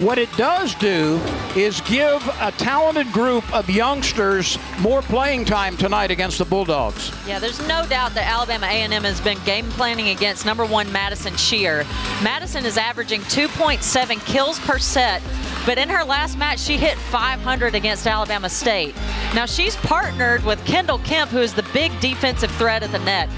What it does do is give a talented group of youngsters more playing time tonight against the Bulldogs. Yeah, there's no doubt that Alabama A&M has been game planning against #1 Madison Shear. Madison is averaging 2.7 kills per set, but in her last match, she hit 500 against Alabama State. Now, she's partnered with Kendall Kemp, who is the big defensive threat at the net.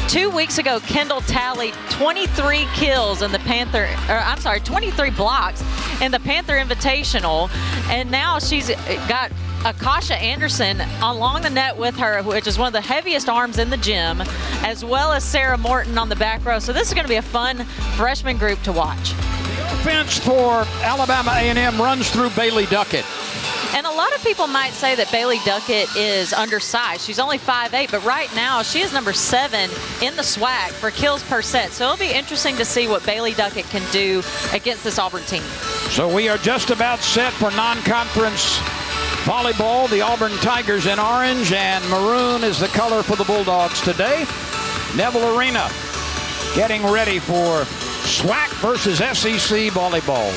2 weeks ago, Kendall tallied 23 kills in the 23 blocks in the Panther Invitational, and now she's got Akasha Anderson along the net with her, which is one of the heaviest arms in the gym, as well as Sarah Morton on the back row. So this is going to be a fun freshman group to watch. The offense for Alabama A&M runs through Bailey Duckett. And a lot of people might say that Bailey Duckett is undersized. She's only 5'8", but right now she is number 7 in the SWAC for kills per set. So it'll be interesting to see what Bailey Duckett can do against this Auburn team. So we are just about set for non-conference volleyball. The Auburn Tigers in orange and maroon is the color for the Bulldogs today. Neville Arena getting ready for SWAC versus SEC volleyball.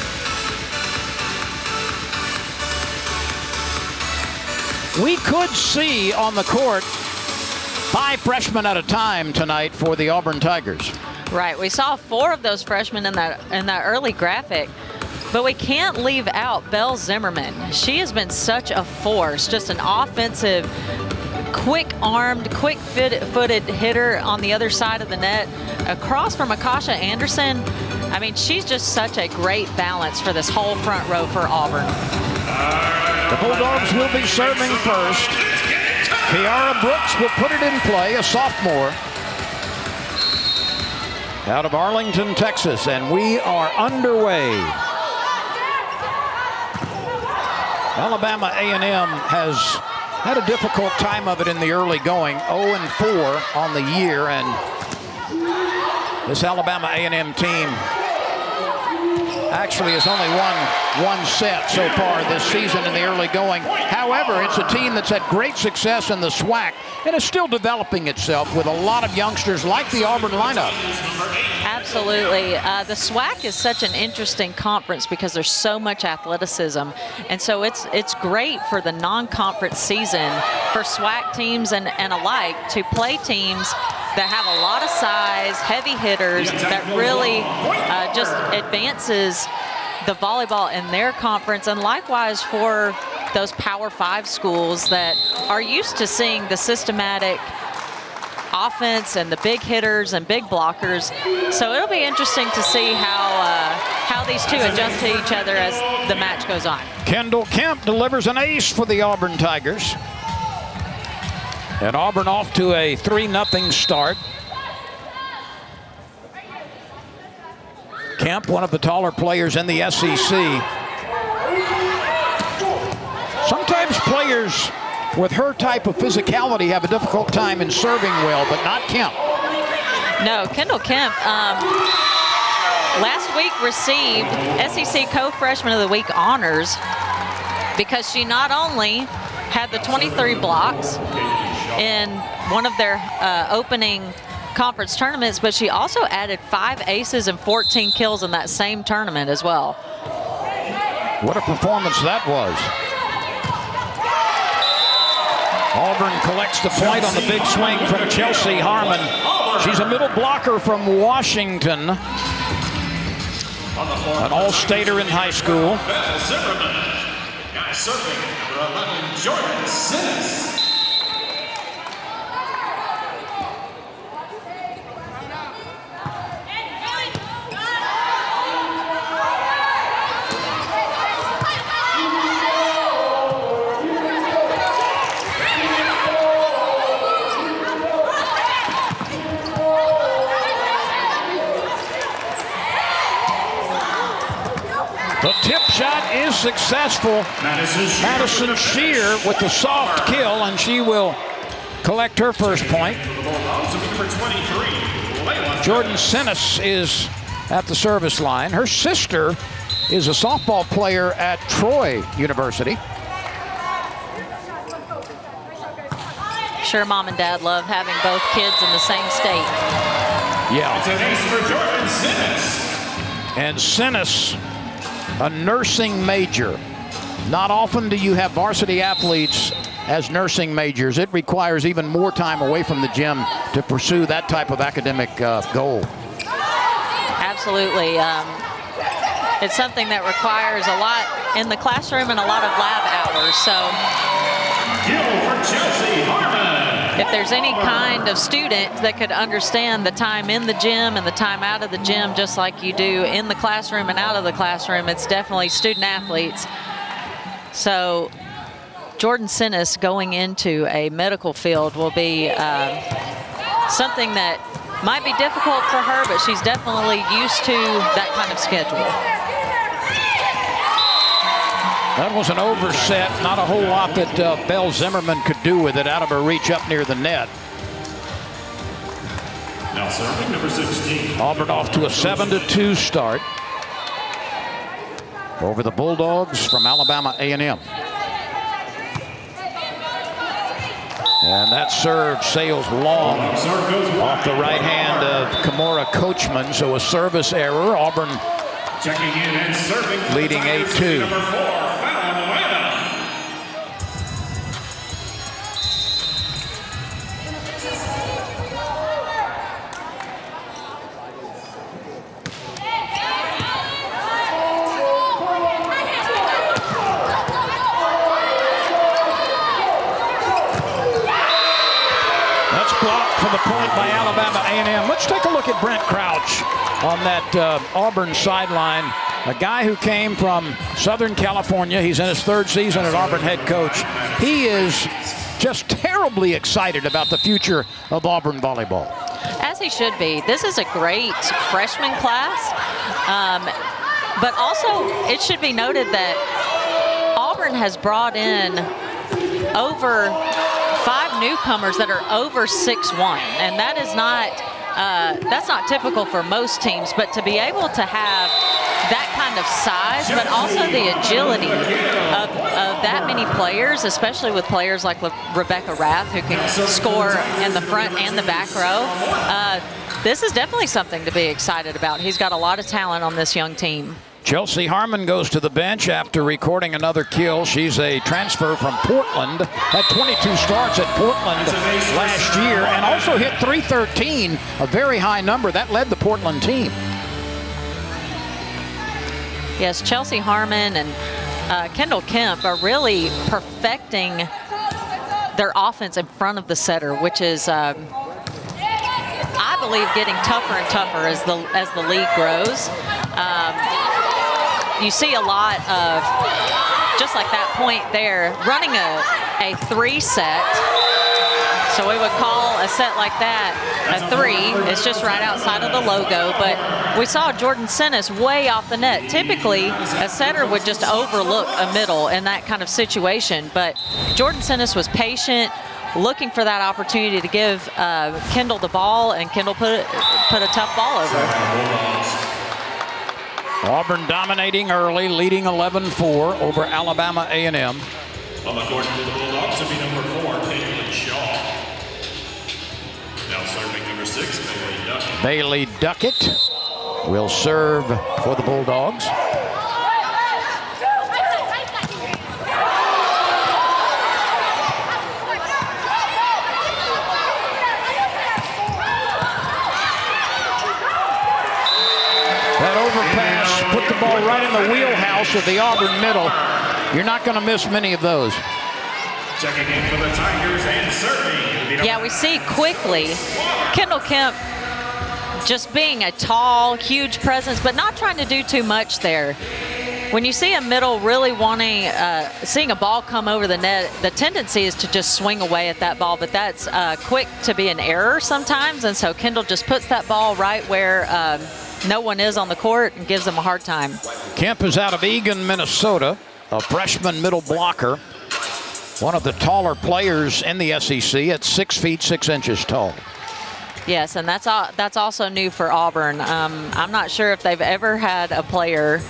We could see on the court 5 freshmen at a time tonight for the Auburn Tigers. Right, we saw 4 of those freshmen in that early graphic, but we can't leave out Belle Zimmerman. She has been such a force, just an offensive, quick-armed, quick-footed hitter on the other side of the net. Across from Akasha Anderson, I mean, she's just such a great balance for this whole front row for Auburn. The Bulldogs will be serving first. Kiara Brooks will put it in play, a sophomore out of Arlington, Texas, and we are underway. Alabama A&M has had a difficult time of it in the early going, 0-4 on the year, and this Alabama A&M team actually has only won 1 set so far this season in the early going. However, it's a team that's had great success in the SWAC and is still developing itself with a lot of youngsters like the Auburn lineup. Absolutely. The SWAC is such an interesting conference because there's so much athleticism. And so it's great for the non-conference season for SWAC teams and alike to play teams that have a lot of size, heavy hitters, that really just advances the volleyball in their conference, and likewise for those Power 5 schools that are used to seeing the systematic offense and the big hitters and big blockers. So it'll be interesting to see how these two adjust to each other as the match goes on. Kendall Kemp delivers an ace for the Auburn Tigers. And Auburn off to a 3-0 start. Kemp, one of the taller players in the SEC. Sometimes players with her type of physicality have a difficult time in serving well, but not Kemp. No, Kendall Kemp last week received SEC Co-Freshman of the Week honors because she not only had the 23 blocks in one of their opening conference tournaments, but she also added 5 aces and 14 kills in that same tournament as well. What a performance that was. Auburn collects the point on the big swing from Chelsea Harmon. She's a middle blocker from Washington, an all-stater in high school. Serving number 11, Jordan Sims. The tip shot is successful. Madison Shear with the soft kill, and she will collect her first point. Jordan Sinis is at the service line. Her sister is a softball player at Troy University. Sure, mom and dad love having both kids in the same state. Yeah. It's an ace for Jordan Sinis. And Sinis a nursing major. Not often do you have varsity athletes as nursing majors. It requires even more time away from the gym to pursue that type of academic goal. Absolutely. It's something that requires a lot in the classroom and a lot of lab hours. So if there's any kind of student that could understand the time in the gym and the time out of the gym, just like you do in the classroom and out of the classroom, it's definitely student athletes. So Jordan Sinnis going into a medical field will be something that might be difficult for her, but she's definitely used to that kind of schedule. That was an overset. Not a whole lot that Belle Zimmerman could do with it out of her reach up near the net. Now serving number 16. Auburn off to a 7-2 start over the Bulldogs from Alabama A&M. And that serve sails long off the right hand of Kimura Coachman. So a service error. Auburn checking in and serving leading 8-2. Number 4, for the point by Alabama A&M. Let's take a look at Brent Crouch on that Auburn sideline. A guy who came from Southern California. He's in his 3rd season at Auburn head coach. He is just terribly excited about the future of Auburn volleyball. As he should be. This is a great freshman class. But also, it should be noted that Auburn has brought in over 5 newcomers that are over 6'1", and that is not that's not typical for most teams. But to be able to have that kind of size, but also the agility of that many players, especially with players like Rebecca Rath, who can score in the front and the back row, this is definitely something to be excited about. He's got a lot of talent on this young team. Chelsea Harmon goes to the bench after recording another kill. She's a transfer from Portland. Had 22 starts at Portland last year and also hit .313, a very high number. That led the Portland team. Yes, Chelsea Harmon and Kendall Kemp are really perfecting their offense in front of the setter, which is, I believe, getting tougher and tougher as the league grows. You see a lot of, just like that point there, running a 3 set. So we would call a set like that a 3. It's just right outside of the logo. But we saw Jordan Sinnis way off the net. Typically, a setter would just overlook a middle in that kind of situation. But Jordan Sinnis was patient, looking for that opportunity to give Kendall the ball, and Kendall put a tough ball over. Auburn dominating early, leading 11-4 over Alabama A&M. On the court for the Bulldogs will be number 4, Caitlin Shaw. Now serving number 6, Bailey Duckett. Bailey Duckett will serve for the Bulldogs. That overpass put the ball right in the wheelhouse of the Auburn middle. You're not going to miss many of those. Checking in for the Tigers and serving. Yeah, we see quickly Kendall Kemp just being a tall, huge presence, but not trying to do too much there. When you see a middle really wanting, seeing a ball come over the net, the tendency is to just swing away at that ball, but that's quick to be an error sometimes, and so Kendall just puts that ball right where no one is on the court and gives them a hard time. Kemp is out of Eagan, Minnesota, a freshman middle blocker. One of the taller players in the SEC at 6 feet 6 inches tall. Yes, and that's also new for Auburn. I'm not sure if they've ever had a player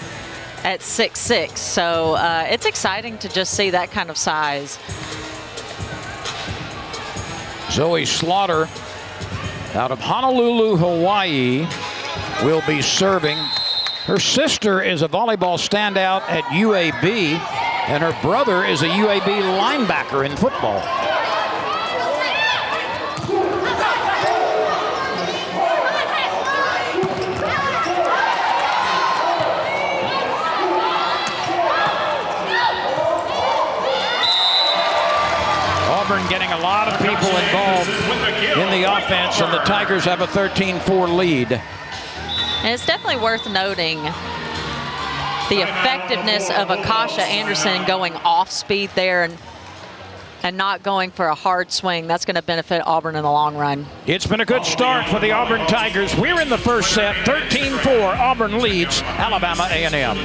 at 6'6", so it's exciting to just see that kind of size. Zoe Slaughter out of Honolulu, Hawaii, will be serving Her sister is a volleyball standout at UAB, and her brother is a UAB linebacker in football. Auburn getting a lot of people involved in the offense, and the Tigers have a 13-4 lead. And it's definitely worth noting the effectiveness of Akasha Anderson going off speed there and not going for a hard swing. That's going to benefit Auburn in the long run. It's been a good start for the Auburn Tigers. We're in the first set, 13-4. Auburn leads Alabama A&M.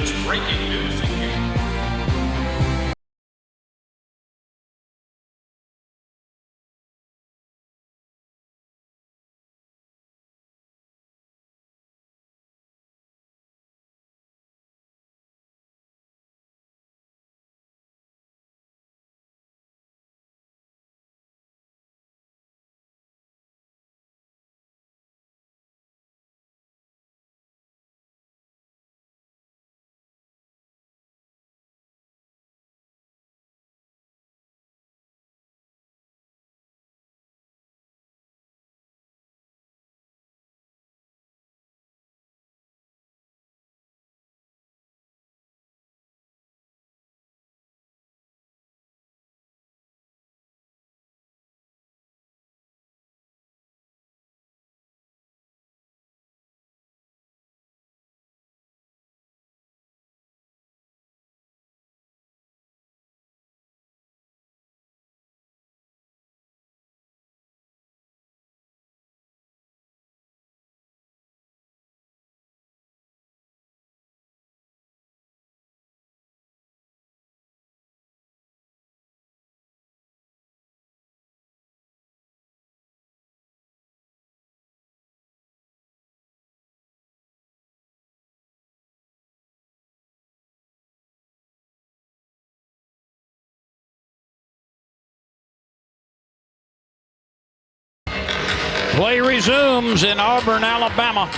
Play resumes in Auburn, Alabama,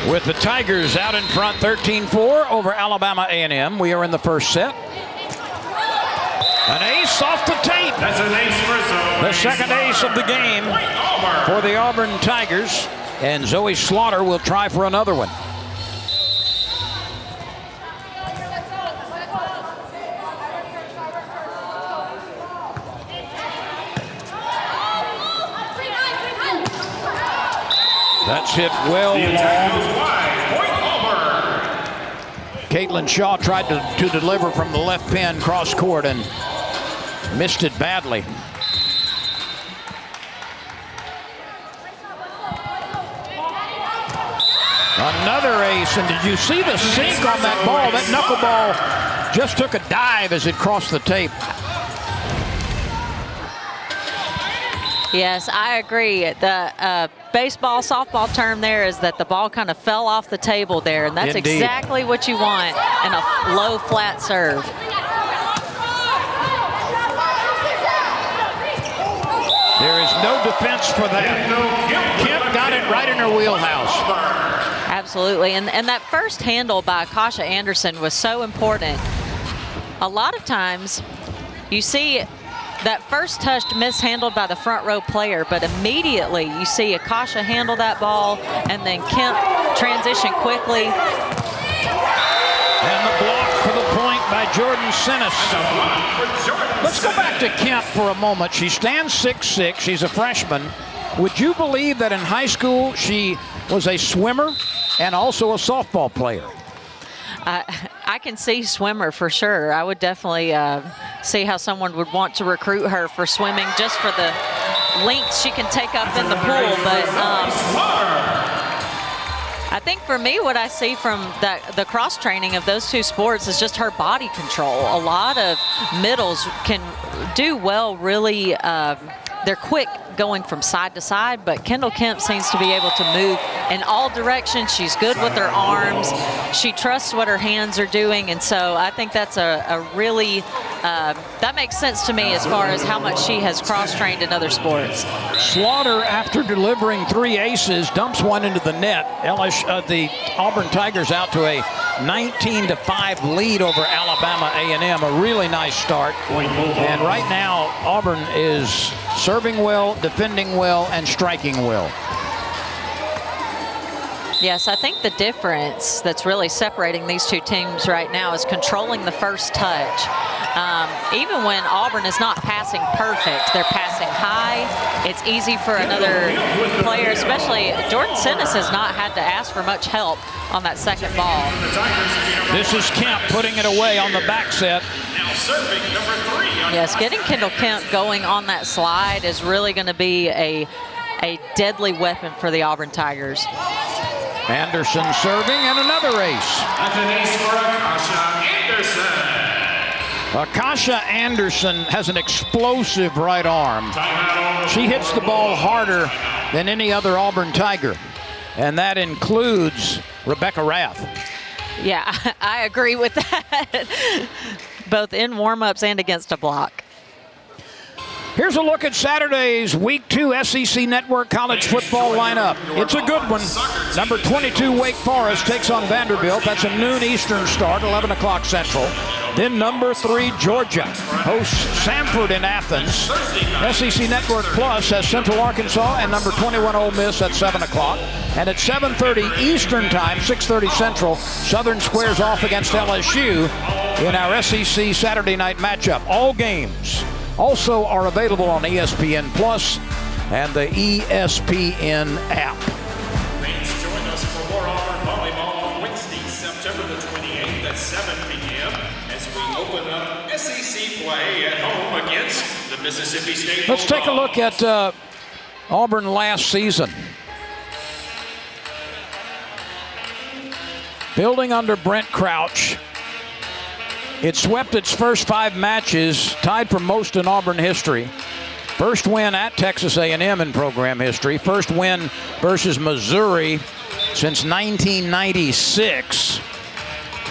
with the Tigers out in front 13-4 over Alabama A&M. We are in the first set. An ace off the tape. That's an ace for Zoe. The second ace of the game for the Auburn Tigers. And Zoe Slaughter will try for another one. That's hit well long. Caitlin Shaw tried to deliver from the left pin cross court and missed it badly. Another ace, and did you see the sink on that ball? That knuckleball just took a dive as it crossed the tape. Yes, I agree. The baseball, softball term there is that the ball kind of fell off the table there, and that's Indeed. exactly what you want in a low, flat serve. There is no defense for that. Kemp got it right in her wheelhouse. Absolutely, and that first handle by Akasha Anderson was so important. A lot of times you see that first touch mishandled by the front row player, but immediately you see Akasha handle that ball and then Kemp transition quickly. And the block for the point by Jordan Sinnis. Let's go back to Kemp for a moment. She stands 6'6", she's a freshman. Would you believe that in high school she was a swimmer and also a softball player? I can see swimmer for sure. I would definitely see how someone would want to recruit her for swimming just for the length she can take up in the pool. But I think for me, what I see from the cross training of those two sports is just her body control. A lot of middles can do well, really. They're quick going from side to side, but Kendall Kemp seems to be able to move in all directions. She's good with her arms. She trusts what her hands are doing, and so I think that's a really that makes sense to me as far as how much she has cross-trained in other sports. Slaughter, after delivering 3 aces, dumps one into the net. The Auburn Tigers out to a 19-5 lead over Alabama A&M. A really nice start. And right now, Auburn is serving well, defending well, and striking well. Yes, I think the difference that's really separating these two teams right now is controlling the first touch. Even when Auburn is not passing perfect, they're passing high. It's easy for another player, especially Jordan Sinnis has not had to ask for much help on that second ball. This is Kemp putting it away on the back set. Now serving number 3. Yes, getting Kendall Kemp going on that slide is really going to be a deadly weapon for the Auburn Tigers. Anderson serving, and another ace. That's an ace for Akasha Anderson. Akasha Anderson has an explosive right arm. She hits the ball harder than any other Auburn Tiger, and that includes Rebecca Rath. Yeah, I agree with that, both in warm-ups and against a block. Here's a look at Saturday's Week 2 SEC Network College football lineup. It's a good one. Number 22, Wake Forest, takes on Vanderbilt. That's a noon Eastern start, 11 o'clock Central. Then number 3, Georgia, hosts Samford in Athens. SEC Network Plus has Central Arkansas and number 21, Ole Miss at 7 o'clock. And at 7:30 Eastern Time, 6:30 Central, Southern squares off against LSU in our SEC Saturday night matchup. All games also are available on ESPN Plus and the ESPN app. Please join us for more Auburn volleyball on Wednesday, September the 28th at 7 p.m. as we open up SEC play at home against the Mississippi State Let's take a Bulldogs. look at Auburn last season. Building under Brent Crouch, it swept its first 5 matches, tied for most in Auburn history. First win at Texas A&M in program history. First win versus Missouri since 1996.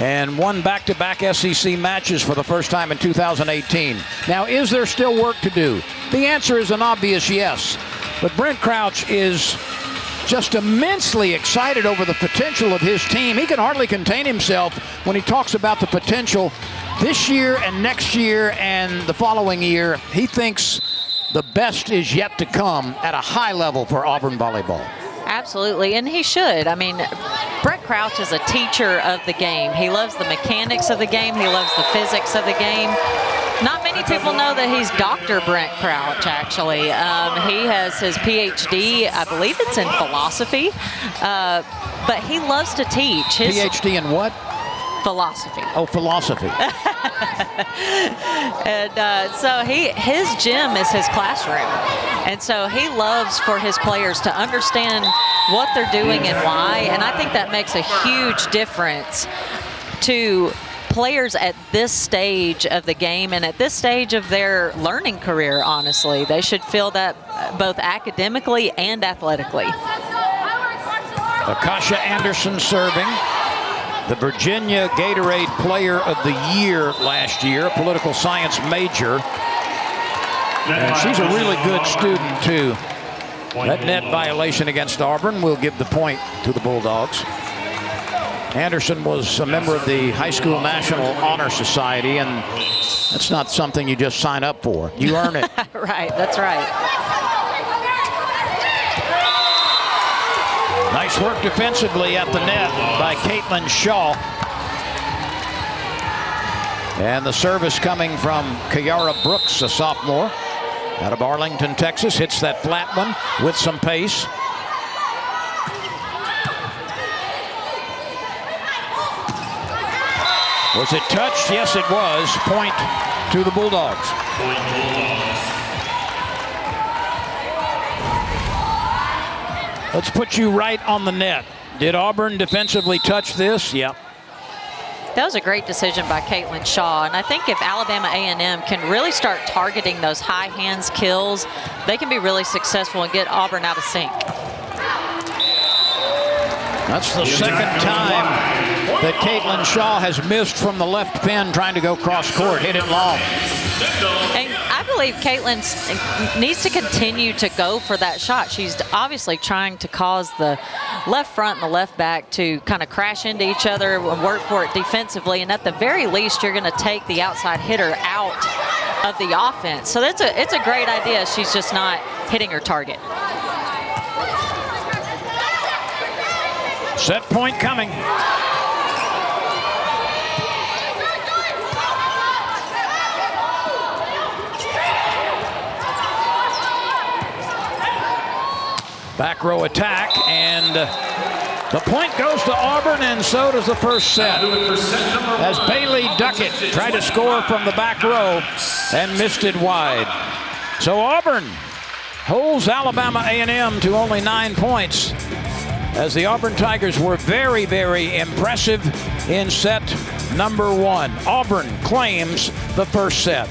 And won back-to-back SEC matches for the first time in 2018. Now, is there still work to do? The answer is an obvious yes. But Brent Crouch is just immensely excited over the potential of his team. He can hardly contain himself when he talks about the potential this year and next year and the following year. He thinks the best is yet to come at a high level for Auburn volleyball. Absolutely, and he should. I mean, Brent Crouch is a teacher of the game. He loves the mechanics of the game. He loves the physics of the game. Not many people know that he's Dr. Brent Crouch, actually. He has his PhD, I believe it's in philosophy, but he loves to teach. His PhD in what? Philosophy. Oh, philosophy. And so his gym is his classroom. And so he loves for his players to understand what they're doing and why. And I think that makes a huge difference to players at this stage of the game and at this stage of their learning career, honestly. They should feel that both academically and athletically. Akasha Anderson serving. The Virginia Gatorade Player of the Year last year, a political science major. And she's a really good student, too. That net violation against Auburn will give the point to the Bulldogs. Anderson was a member of the High School National Honor Society, and that's not something you just sign up for. You earn it. Right, that's right. Nice work defensively at the net by Caitlin Shaw. And the service coming from Kiara Brooks, a sophomore, out of Arlington, Texas. Hits that flat one with some pace. Was it touched? Yes, it was. Point to the Bulldogs. Let's put you right on the net. Did Auburn defensively touch this? Yep. That was a great decision by Caitlin Shaw, and I think if Alabama A&M can really start targeting those high hands kills, they can be really successful and get Auburn out of sync. That's the second time that Caitlin Shaw has missed from the left pin trying to go cross court, hit it long. And I believe Caitlin needs to continue to go for that shot. She's obviously trying to cause the left front and the left back to kind of crash into each other and work for it defensively. And at the very least, you're going to take the outside hitter out of the offense. So it's a great idea. She's just not hitting her target. Set point coming. Back row attack, and the point goes to Auburn, and so does the first set. As Bailey Duckett tried to score from the back row and missed it wide. So Auburn holds Alabama A&M to only 9 points, as the Auburn Tigers were very, very impressive in set number 1. Auburn claims the first set.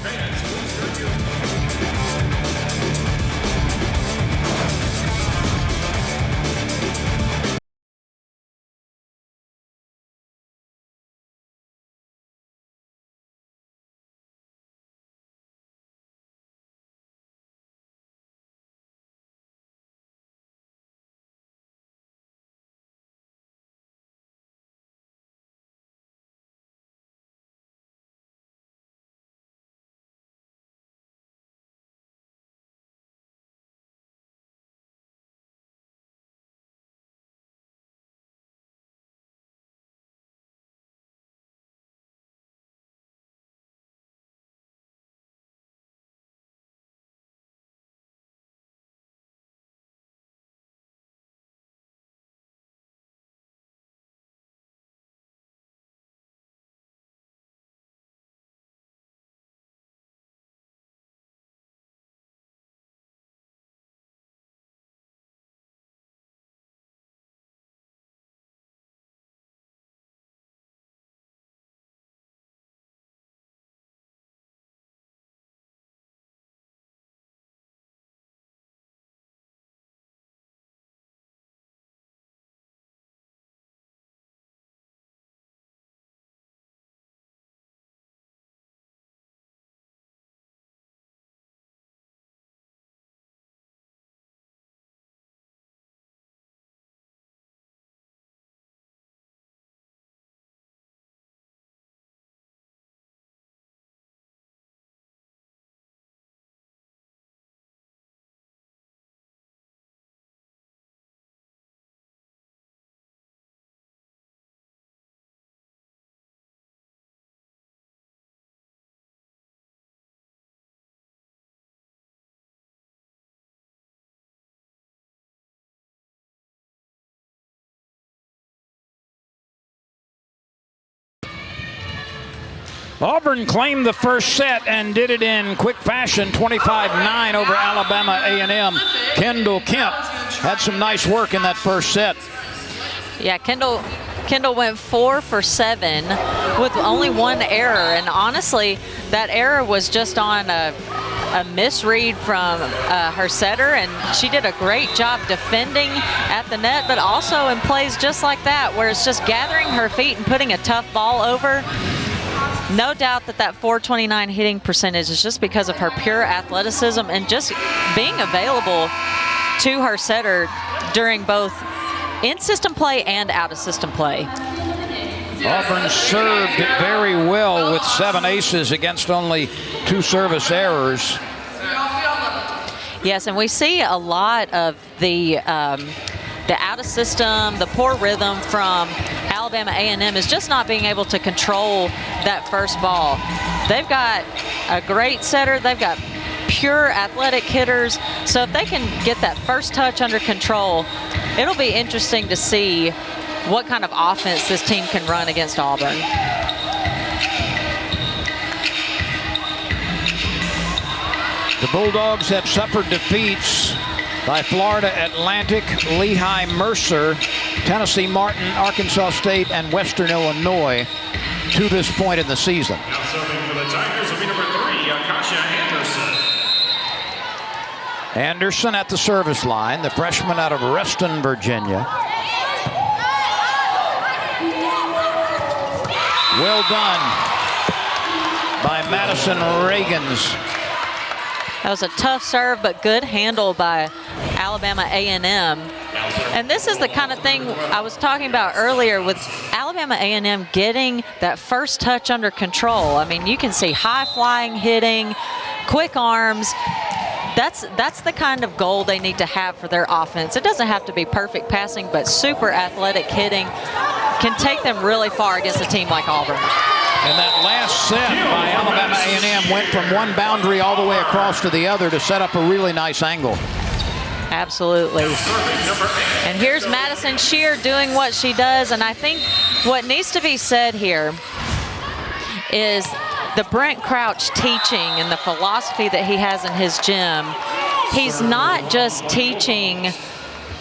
Auburn claimed the first set and did it in quick fashion, 25-9 over Alabama A&M. Kendall Kemp had some nice work in that first set. Yeah, Kendall went 4 for 7 with only 1 error, and honestly, that error was just on a misread from her setter, and she did a great job defending at the net, but also in plays just like that, where it's just gathering her feet and putting a tough ball over. No doubt that 429 hitting percentage is just because of her pure athleticism and just being available to her setter during both in-system play and out-of-system play. Auburn served very well with 7 aces against only 2 service errors. Yes, and we see a lot of the out-of-system, the poor rhythm from Alabama A&M is just not being able to control that first ball. They've got a great setter. They've got pure athletic hitters. So if they can get that first touch under control, it'll be interesting to see what kind of offense this team can run against Auburn. The Bulldogs have suffered defeats by Florida Atlantic, Lehigh Mercer, Tennessee Martin, Arkansas State, and Western Illinois to this point in the season. Now serving for the Tigers will be number 3, Akasha Anderson. Anderson at the service line, the freshman out of Reston, Virginia. Well done by Madison Reagans. That was a tough serve, but good handle by Alabama A&M. And this is the kind of thing I was talking about earlier with Alabama A&M getting that first touch under control. I mean, you can see high flying hitting, quick arms. That's the kind of goal they need to have for their offense. It doesn't have to be perfect passing, but super athletic hitting can take them really far against a team like Auburn. And that last set by Alabama A&M went from one boundary all the way across to the other to set up a really nice angle. Absolutely. And here's Madison Shear doing what she does. And I think what needs to be said here is the Brent Crouch teaching and the philosophy that he has in his gym. He's not just teaching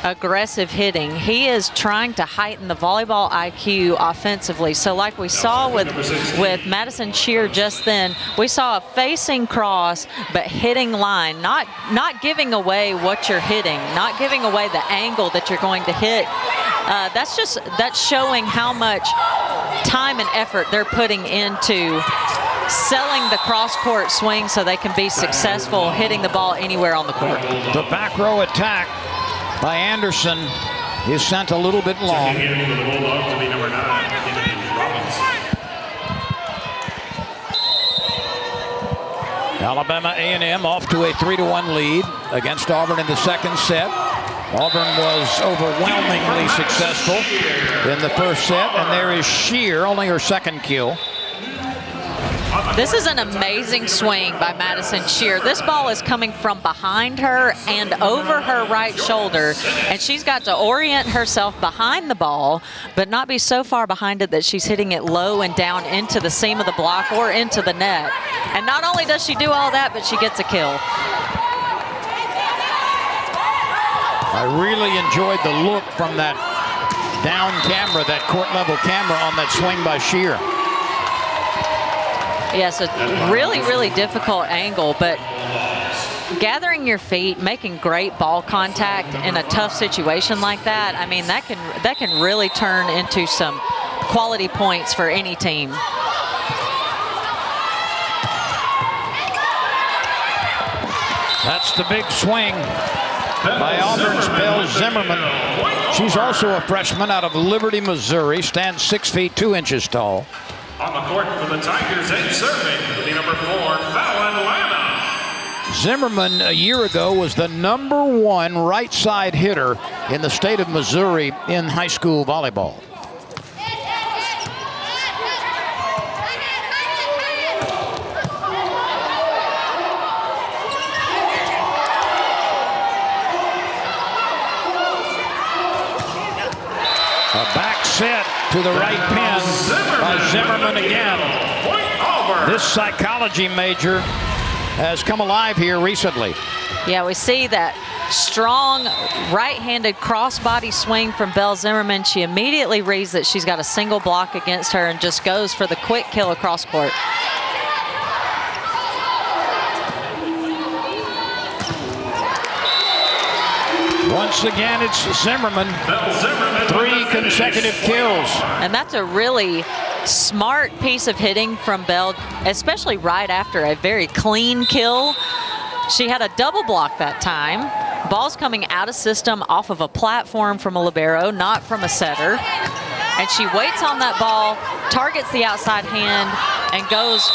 aggressive hitting. He is trying to heighten the volleyball IQ offensively. So like we saw with Madison Shear just then, we saw a facing cross but hitting line, not giving away what you're hitting, not giving away the angle that you're going to hit. That's showing how much time and effort they're putting into selling the cross-court swing so they can be successful hitting the ball anywhere on the court. The back row attack by Anderson is sent a little bit long. Alabama A&M off to a 3-1 lead against Auburn in the second set. Auburn was overwhelmingly successful in the first set, and there is Shear, only her second kill. This is an amazing swing by Madison Shear. This ball is coming from behind her and over her right shoulder, and she's got to orient herself behind the ball, but not be so far behind it that she's hitting it low and down into the seam of the block or into the net. And not only does she do all that, but she gets a kill. I really enjoyed the look from that down camera, that court level camera on that swing by Shear. Yes, a really, really difficult angle, but gathering your feet, making great ball contact in a tough situation like that, I mean, that can really turn into some quality points for any team. That's the big swing by Auburn's Belle Zimmerman. She's also a freshman out of Liberty, Missouri, stands 6 feet 2 inches tall. On the court for the Tigers and serving the number 4, Fallon Lana. Zimmerman a year ago was the #1 right side hitter in the state of Missouri in high school volleyball. A back set to the right pin by Zimmerman again. This psychology major has come alive here recently. Yeah, we see that strong right-handed crossbody swing from Belle Zimmerman. She immediately reads that she's got a single block against her and just goes for the quick kill across court. Once again, it's Zimmerman. 3 consecutive kills. And that's a really smart piece of hitting from Belle, especially right after a very clean kill. She had a double block that time. Ball's coming out of system off of a platform from a libero, not from a setter. And she waits on that ball, targets the outside hand, and goes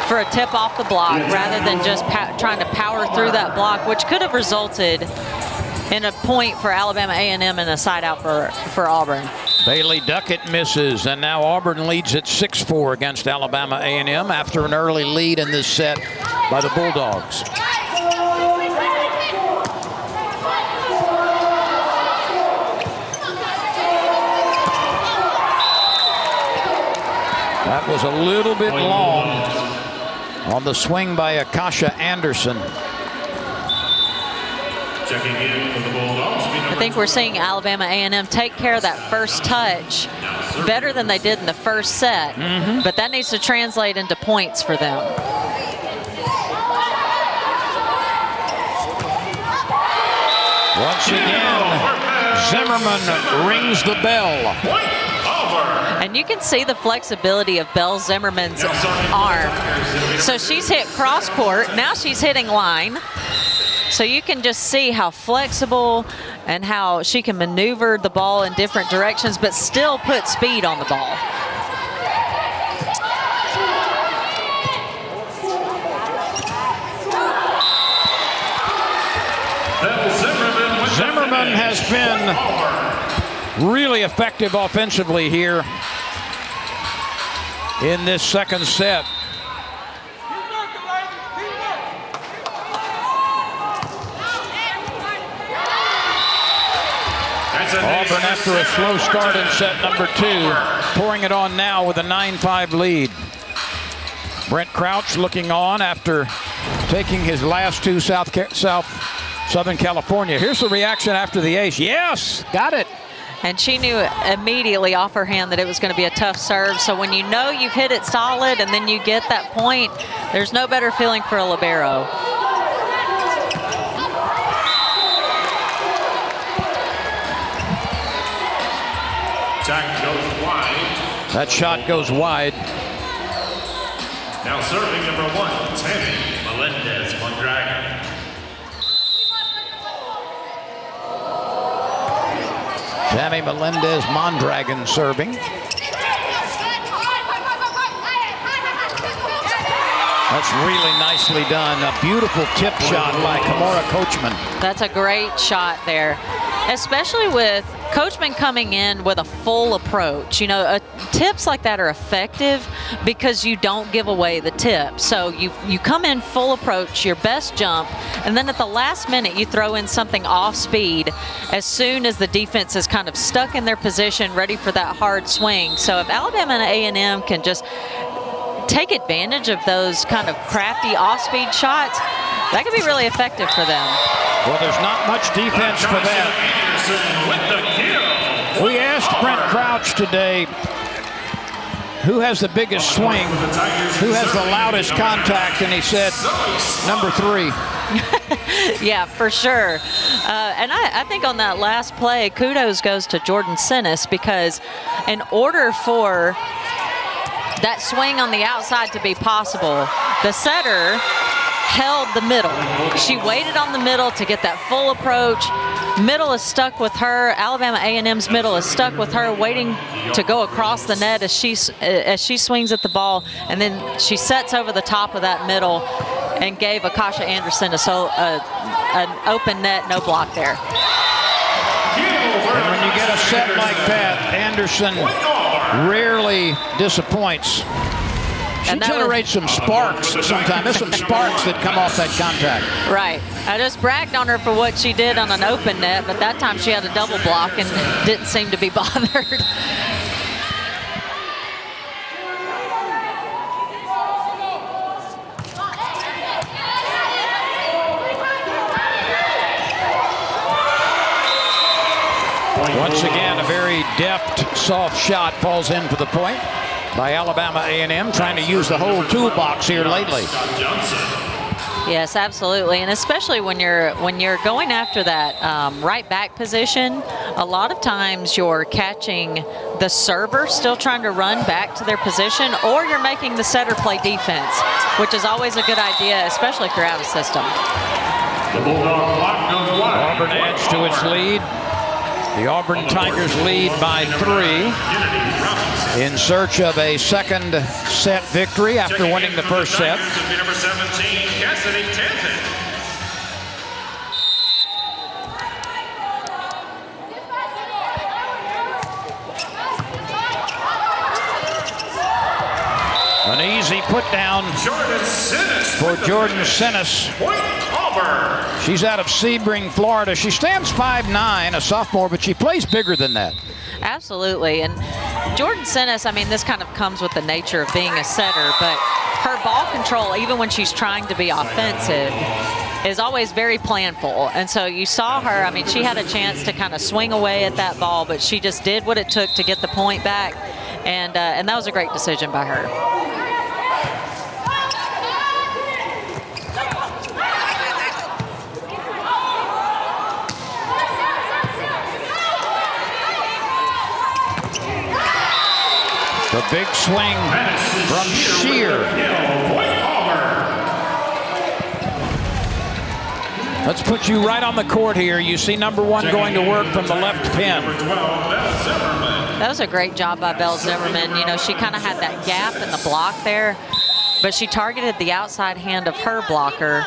for a tip off the block rather than just trying to power through that block, which could have resulted in a point for Alabama A&M and a side out for Auburn. Bailey Duckett misses, and now Auburn leads at 6-4 against Alabama A&M after an early lead in this set by the Bulldogs. That was a little bit long on the swing by Akasha Anderson. Checking in for the Bulldogs. I think we're seeing Alabama A&M take care of that first touch better than they did in the first set, but that needs to translate into points for them. Once again, Zimmerman rings the bell. And you can see the flexibility of Belle Zimmerman's arm. So she's hit cross court, now she's hitting line. So you can just see how flexible and how she can maneuver the ball in different directions, but still put speed on the ball. Zimmerman has been really effective offensively here in this second set. Auburn, after a slow start in set number 2, pouring it on now with a 9-5 lead. Brent Crouch looking on after taking his last 2 Southern California. Here's the reaction after the ace. Yes, got it. And she knew immediately off her hand that it was going to be a tough serve. So when you know you've hit it solid and then you get that point, there's no better feeling for a libero. That shot goes wide. Now serving number 1, Tammy Melendez-Mondragon. Tammy Melendez-Mondragon serving. That's really nicely done. A beautiful tip shot by Kimura Coachman. That's a great shot there, especially with Coachman coming in with a full approach. You know, tips like that are effective because you don't give away the tip. So you come in full approach, your best jump, and then at the last minute you throw in something off speed as soon as the defense is kind of stuck in their position, ready for that hard swing. So if Alabama and A&M can just take advantage of those kind of crappy off-speed shots, that could be really effective for them. Well, there's not much defense for that. We asked Brent Crouch today who has the biggest swing, who has the loudest contact, and he said number 3. Yeah, for sure. And I think on that last play, kudos goes to Jordan Sinnis, because in order for that swing on the outside to be possible, the setter held the middle. She waited on the middle to get that full approach. Middle is stuck with her. Alabama A&M's middle is stuck with her, waiting to go across the net as she swings at the ball, and then she sets over the top of that middle and gave Akasha Anderson an open net, no block there. And when you get a set like that, Anderson rarely disappoints. She generates some sparks sometimes. There's some sparks that come off that contact. Right. I just bragged on her for what she did on an open net, but that time she had a double block and didn't seem to be bothered. Once again, a very deft, soft shot falls in for the point by Alabama A&M, trying to use the whole toolbox here lately. Yes, absolutely, and especially when you're going after that right back position, a lot of times you're catching the server still trying to run back to their position, or you're making the setter play defense, which is always a good idea, especially if you're out of system. Auburn adds to its lead. The Auburn Tigers lead by 3 in search of a second set victory after winning the first set. Number 17, Cassidy Tanton. An easy put down for Jordan Sinnis. Point Auburn. She's out of Sebring, Florida. She stands 5'9", a sophomore, but she plays bigger than that. Absolutely, and Jordan Sinnis, I mean, this kind of comes with the nature of being a setter, but her ball control, even when she's trying to be offensive, is always very planful. And so you saw her, I mean, she had a chance to kind of swing away at that ball, but she just did what it took to get the point back, and that was a great decision by her. A big swing from Shear. Let's put you right on the court here. You see number 1 going to work from the left pin. That was a great job by Belle Zimmerman. You know, she kind of had that gap in the block there, but she targeted the outside hand of her blocker,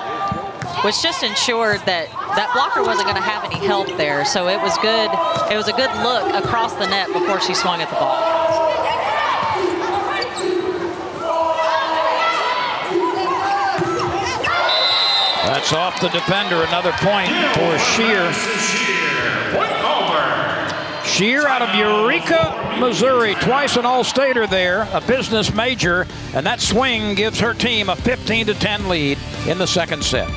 which just ensured that that blocker wasn't going to have any help there. So it was good. It was a good look across the net before she swung at the ball. That's off the defender. Another point for Shear. Shear out of Eureka, Missouri. Twice an All-Stater there, a business major, and that swing gives her team a 15-10 lead in the second set.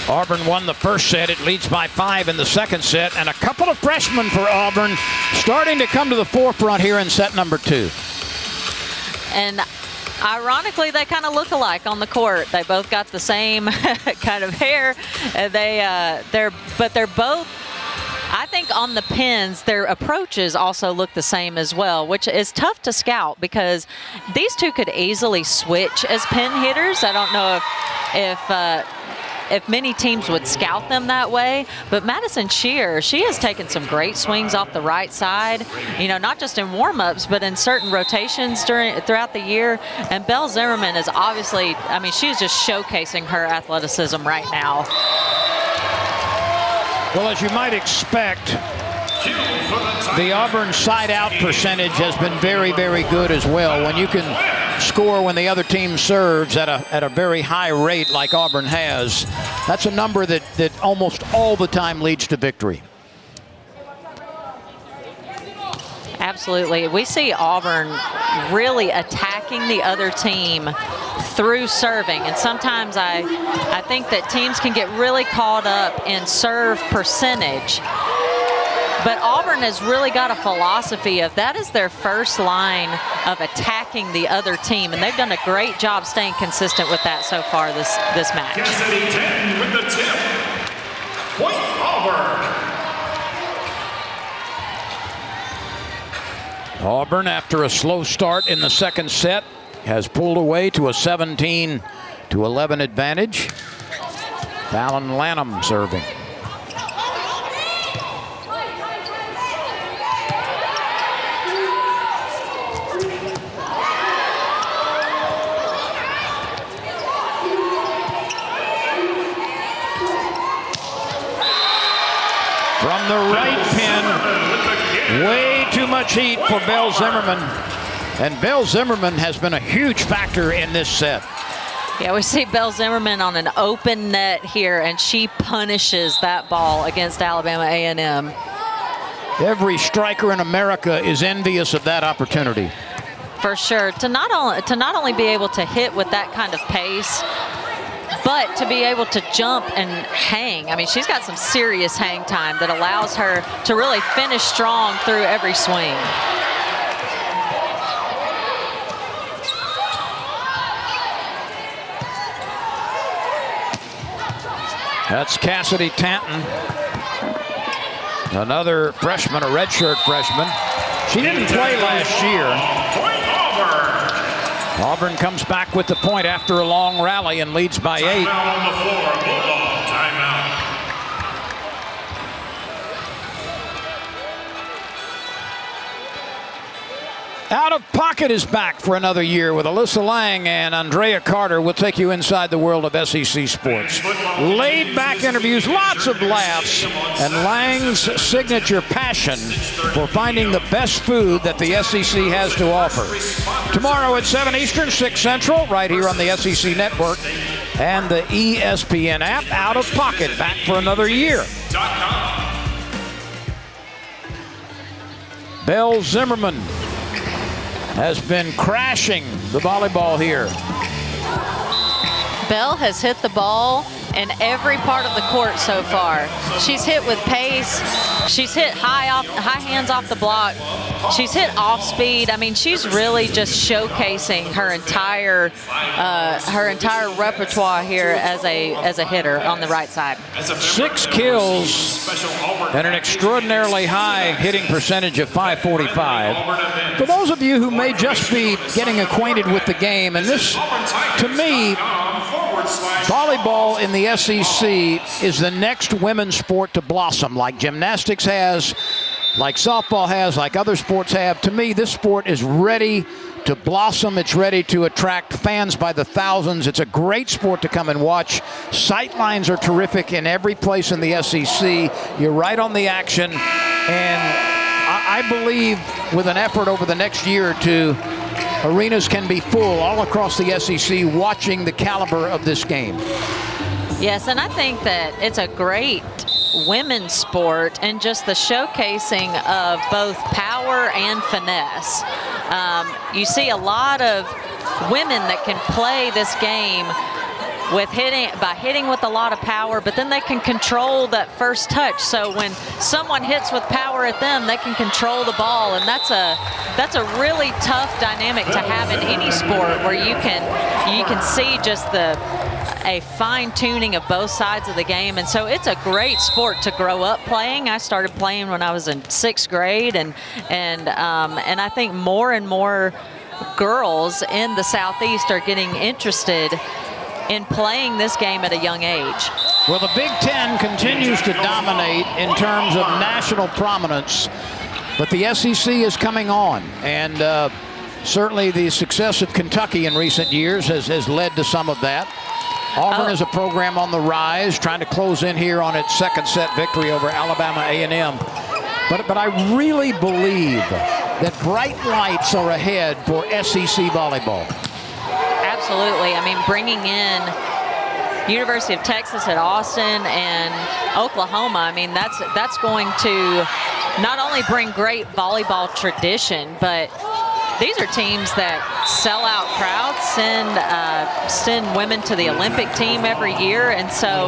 Auburn won the first set. It leads by 5 in the second set. And a couple of freshmen for Auburn starting to come to the forefront here in set number 2. And ironically, they kind of look alike on the court. They both got the same kind of hair. They're both, I think on the pins, their approaches also look the same as well, which is tough to scout because these two could easily switch as pin hitters. I don't know if many teams would scout them that way, but Madison Shear, she has taken some great swings off the right side, you know, not just in warm-ups, but in certain rotations throughout the year. And Belle Zimmerman is obviously, I mean, she's just showcasing her athleticism right now. Well, as you might expect, the Auburn side-out percentage has been very, very good as well. When you can score when the other team serves at a very high rate like Auburn has, that's a number that almost all the time leads to victory. Absolutely. We see Auburn really attacking the other team through serving. And sometimes I think that teams can get really caught up in serve percentage. But Auburn has really got a philosophy of that is their first line of attacking the other team. And they've done a great job staying consistent with that so far this match. Cassidy 10 with the tip. Point Auburn. Auburn, after a slow start in the second set, has pulled away to a 17-11 advantage. Fallon Lanham serving. From the right pin, way too much heat for Belle Zimmerman. And Belle Zimmerman has been a huge factor in this set. Yeah, we see Belle Zimmerman on an open net here, and she punishes that ball against Alabama A&M. Every striker in America is envious of that opportunity. For sure. To not only be able to hit with that kind of pace, but to be able to jump and hang, I mean, she's got some serious hang time that allows her to really finish strong through every swing. That's Cassidy Tanton, another freshman, a redshirt freshman. She didn't play last year. Auburn comes back with the point after a long rally and leads by 8. Timeout on the floor. Bulldog timeout. Out of Pocket is back for another year with Alyssa Lang and Andrea Carter. We'll take you inside the world of SEC sports. Laid back interviews, lots of laughs, and Lang's signature passion for finding the best food that the SEC has to offer. Tomorrow at 7 Eastern, 6 Central, right here on the SEC Network and the ESPN app. Out of Pocket, back for another year. Belle Zimmerman has been crashing the volleyball here. Belle has hit the ball in every part of the court so far. She's hit with pace. She's hit high hands off the block. She's hit off speed. I mean, she's really just showcasing her entire repertoire here as a hitter on the right side. 6 kills and an extraordinarily high hitting percentage of .545. For those of you who may just be getting acquainted with the game, and this, to me, volleyball in the SEC is the next women's sport to blossom, like gymnastics has, like softball has, like other sports have. To me, this sport is ready to blossom. It's ready to attract fans by the thousands. It's a great sport to come and watch. Sightlines are terrific in every place in the SEC. You're right on the action. And I believe with an effort over the next year or two, arenas can be full all across the SEC watching the caliber of this game. Yes, and I think that it's a great women's sport and just the showcasing of both power and finesse. You see a lot of women that can play this game with hitting with a lot of power, but then they can control that first touch. So when someone hits with power at them, they can control the ball, and that's a really tough dynamic to have in any sport, where you can see just a fine-tuning of both sides of the game. And so it's a great sport to grow up playing. I started playing when I was in 6th grade, and I think more and more girls in the Southeast are getting interested in playing this game at a young age. Well, the Big Ten continues to dominate in terms of national prominence, but the SEC is coming on, and certainly the success of Kentucky in recent years has led to some of that. Auburn is a program on the rise, trying to close in here on its second set victory over Alabama A&M. But I really believe that bright lights are ahead for SEC volleyball. Absolutely. I mean, bringing in University of Texas at Austin and Oklahoma, I mean, that's going to not only bring great volleyball tradition, but these are teams that sell out crowds, send women to the Olympic team every year, and so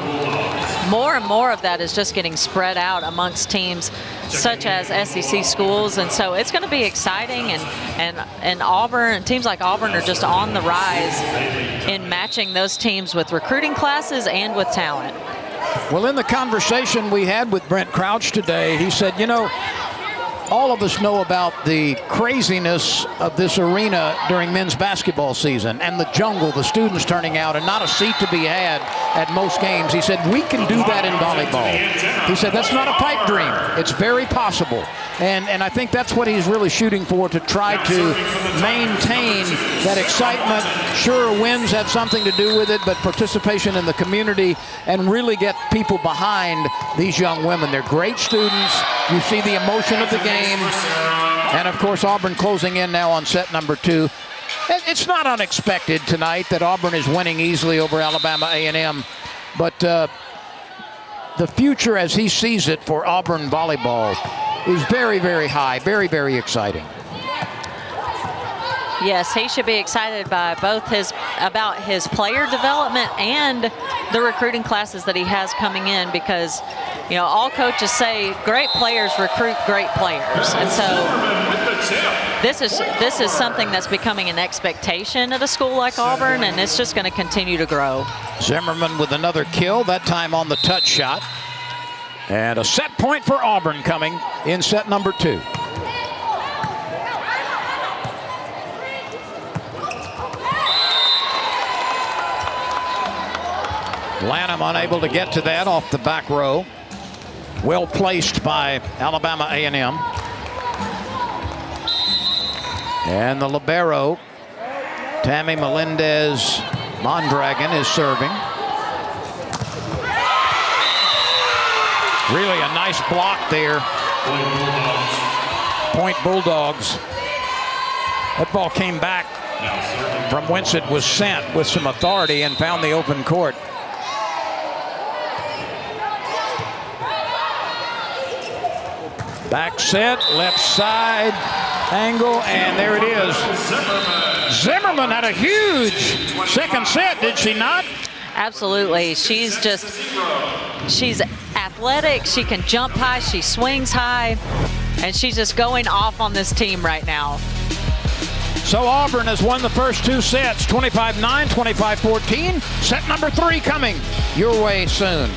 more and more of that is just getting spread out amongst teams such as SEC schools, and so it's going to be exciting. And Auburn, teams like Auburn are just on the rise in matching those teams with recruiting classes and with talent. Well, in the conversation we had with Brent Crouch today, he said, you know, all of us know about the craziness of this arena during men's basketball season and the jungle, the students turning out, and not a seat to be had at most games. He said, we can do that in volleyball. He said, that's not a pipe dream. It's very possible. And I think that's what he's really shooting for, to try to maintain that excitement. Sure, wins have something to do with it, but participation in the community, and really get people behind these young women. They're great students. You see the emotion of the game. And, of course, Auburn closing in now on set number 2. It's not unexpected tonight that Auburn is winning easily over Alabama A&M. But the future, as he sees it, for Auburn volleyball is very, very high, very, very exciting. Yes, he should be excited by about his player development and the recruiting classes that he has coming in, because, you know, all coaches say great players recruit great players. And so this is something that's becoming an expectation at a school like Auburn, and it's just going to continue to grow. Zimmerman with another kill, that time on the touch shot. And a set point for Auburn coming in set number 2. Lanham unable to get to that off the back row. Well placed by Alabama A&M. And the libero, Tammy Melendez Mondragon, is serving. Really a nice block there. Point Bulldogs. That ball came back from whence it was sent with some authority and found the open court. Back set, left side angle, and there it is. Zimmerman had a huge second set, did she not? Absolutely. She's athletic. She can jump high. She swings high. And she's just going off on this team right now. So Auburn has won the first 2 sets, 25-9, 25-14. Set number 3 coming your way soon.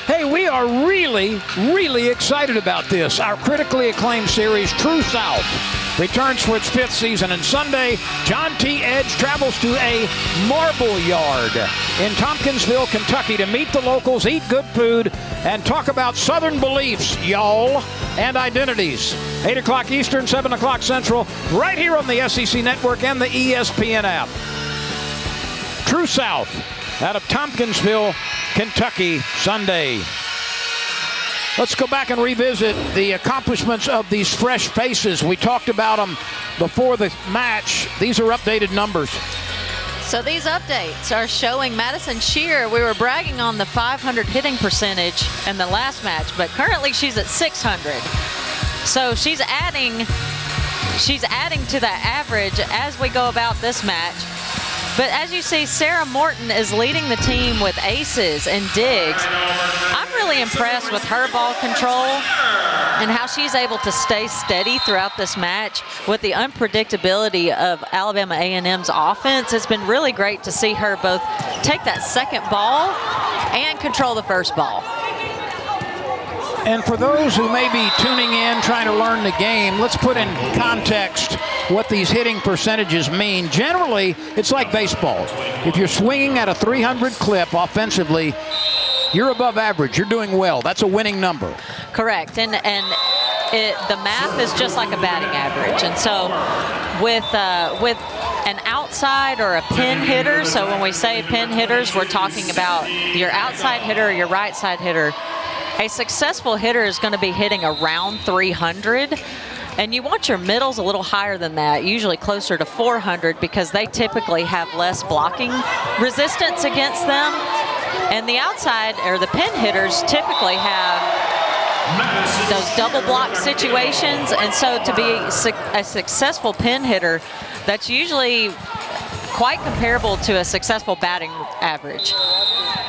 Hey, we are really excited about this. Our critically acclaimed series, True South, returns for its 5th season. And Sunday, John T. Edge travels to a marble yard in Tompkinsville, Kentucky to meet the locals, eat good food, and talk about Southern beliefs, y'all, and identities. 8 o'clock Eastern, 7 o'clock Central, right here on the SEC Network and the ESPN app. True South out of Tompkinsville, Kentucky, Sunday. Let's go back and revisit the accomplishments of these fresh faces. We talked about them before the match. These are updated numbers. So these updates are showing Madison Shear. We were bragging on the 500 hitting percentage in the last match, but currently she's at 600. So she's adding to that average as we go about this match. But as you see, Sarah Morton is leading the team with aces and digs. I'm really impressed with her ball control. and how she's able to stay steady throughout this match with the unpredictability of Alabama A&M's offense. It's been really great to see her both take that second ball and control the first ball. And for those who may be tuning in, trying to learn the game, let's put in context what these hitting percentages mean. Generally, it's like baseball. If you're swinging at a 300 clip offensively, you're above average. You're doing well. That's a winning number. Correct. And the math is just like a batting average. And so with an outside or a pin hitter, so when we say pin hitters, we're talking about your outside hitter or your right side hitter. A successful hitter is going to be hitting around 300, and you want your middles a little higher than that, usually closer to 400, because they typically have less blocking resistance against them. And the outside or the pin hitters typically have those double block situations, and so to be a successful pin hitter, that's usually quite comparable to a successful batting average.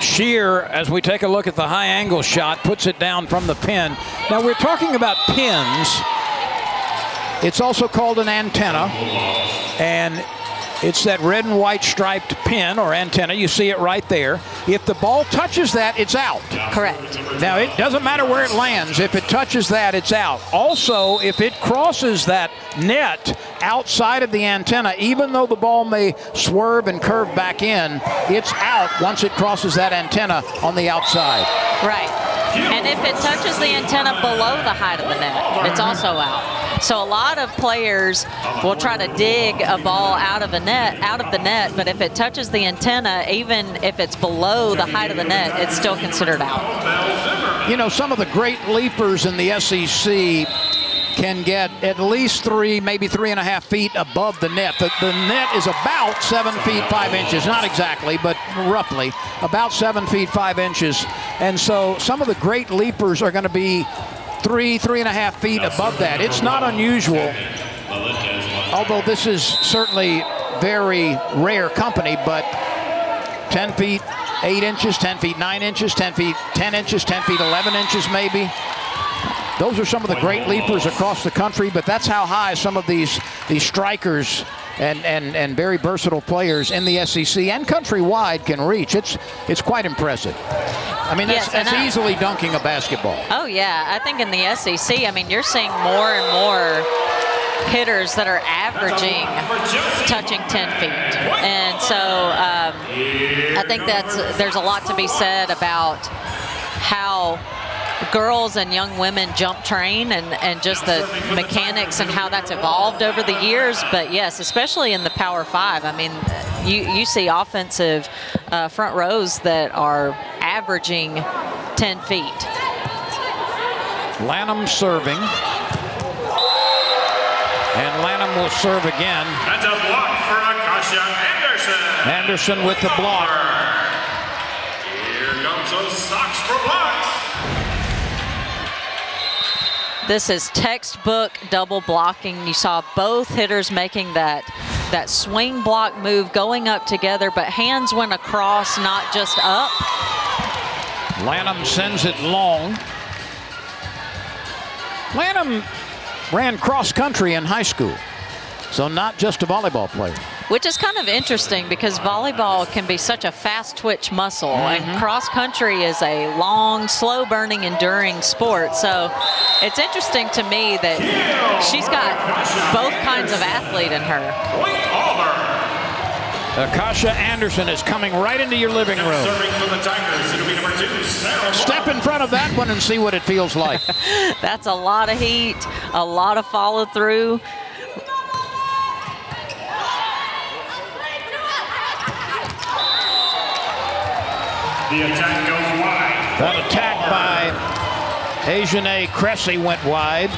Shear, as we take a look at the high angle shot, puts it down from the pin. Now we're talking about pins. It's also called an antenna, and it's that red and white striped pin or antenna. You see it right there. If the ball touches that, it's out. Correct. Now, it doesn't matter where it lands. If it touches that, it's out. Also, if it crosses that net outside of the antenna, even though the ball may swerve and curve back in, it's out once it crosses that antenna on the outside. Right. And if it touches the antenna below the height of the net, it's also out. So a lot of players will try to dig a ball out of the net, but if it touches the antenna, even if it's below the height of the net, it's still considered out. You know, some of the great leapers in the SEC can get at least 3, maybe 3.5 feet above the net. The net is about 7 feet 5 inches, not exactly, but roughly about 7 feet 5 inches. And so some of the great leapers are going to be 3.5 feet above that. It's not unusual, although this is certainly very rare company, but 10 feet 8 inches, 10 feet 9 inches, 10 feet 10 inches, 10 feet 11 inches maybe. Those are some of the great leapers across the country, but that's how high some of these strikers and very versatile players in the SEC and countrywide can reach. It's quite impressive. I mean, that's easily dunking a basketball. Oh, yeah. I think in the SEC, I mean, you're seeing more and more hitters that are averaging touching 10 feet. And so I think there's a lot to be said about how girls and young women jump train and just the mechanics and how that's evolved over the years. But yes, especially in the Power 5, I mean, you see offensive front rows that are averaging 10 feet. Lanham serving. And Lanham will serve again. That's a block for Akasha Anderson. Anderson with the block. Here comes those socks for blocks. This is textbook double blocking. You saw both hitters making that swing block move, going up together, but hands went across, not just up. Lanham sends it long. Lanham ran cross country in high school, so not just a volleyball player. Which is kind of interesting because volleyball can be such a fast twitch muscle, and cross country is a long, slow burning, enduring sport. So it's interesting to me that she's got both kinds of athlete in her. Akasha Anderson is coming right into your living room. Serving for the Tigers, it'll be number 2, Sarah. Step in front of that one and see what it feels like. That's a lot of heat, a lot of follow through. The attack goes wide. That attack by Ajane Cressy went wide.